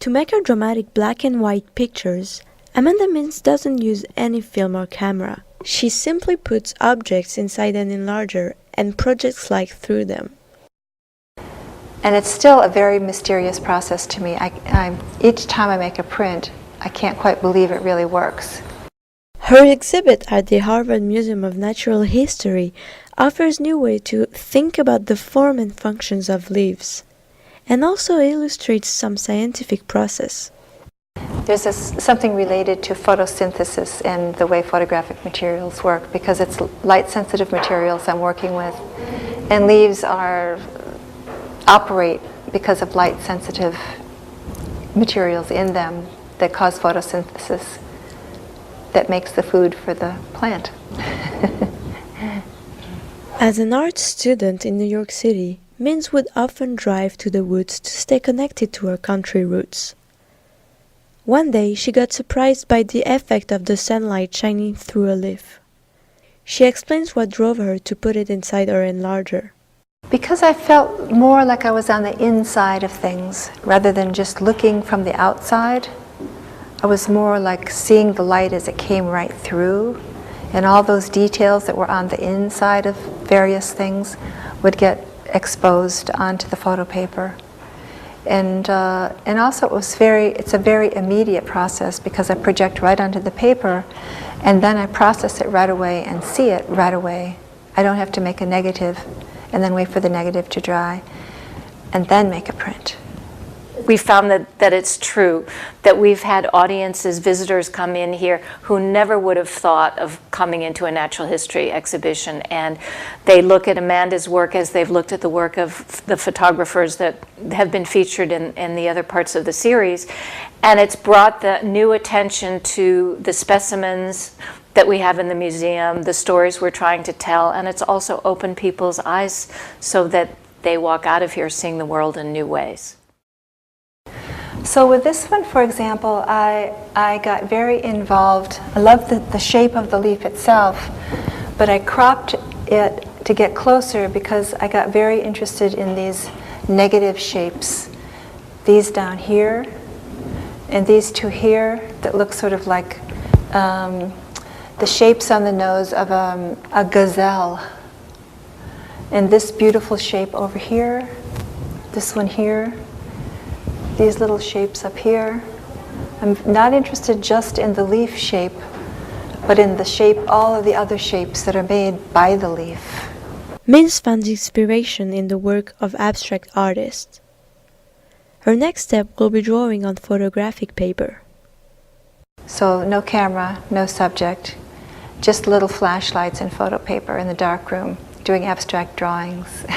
To make her dramatic black and white pictures, Amanda Mintz doesn't use any film or camera. She simply puts objects inside an enlarger and projects light through them. And it's still a very mysterious process to me. Each time I make a print, I can't quite believe it really works. Her exhibit at the Harvard Museum of Natural History offers new way to think about the form and functions of leaves, and also illustrates some scientific process. There's something related to photosynthesis and the way photographic materials work, because it's light-sensitive materials I'm working with, and leaves operate because of light-sensitive materials in them that cause photosynthesis that makes the food for the plant. As an art student in New York City, Mintz would often drive to the woods to stay connected to her country roots. One day, she got surprised by the effect of the sunlight shining through a leaf. She explains what drove her to put it inside her enlarger. Because I felt more like I was on the inside of things rather than just looking from the outside. I was more like seeing the light as it came right through, and all those details that were on the inside of various things would get exposed onto the photo paper. And also it's a very immediate process, because I project right onto the paper and then I process it right away and see it right away. I don't have to make a negative and then wait for the negative to dry and then make a print. We found that it's true, that we've had audiences, visitors come in here who never would have thought of coming into a natural history exhibition, and they look at Amanda's work as they've looked at the work of the photographers that have been featured in the other parts of the series, and it's brought the new attention to the specimens that we have in the museum, the stories we're trying to tell, and it's also opened people's eyes so that they walk out of here seeing the world in new ways. So with this one, for example, I got very involved. I love the shape of the leaf itself, but I cropped it to get closer because I got very interested in these negative shapes. These down here, and these two here that look sort of like the shapes on the nose of a gazelle. And this beautiful shape over here, this one here, these little shapes up here. I'm not interested just in the leaf shape, but in the shape, all of the other shapes that are made by the leaf. Mintz found inspiration in the work of abstract artists. Her next step will be drawing on photographic paper. So no camera, no subject, just little flashlights and photo paper in the darkroom, doing abstract drawings.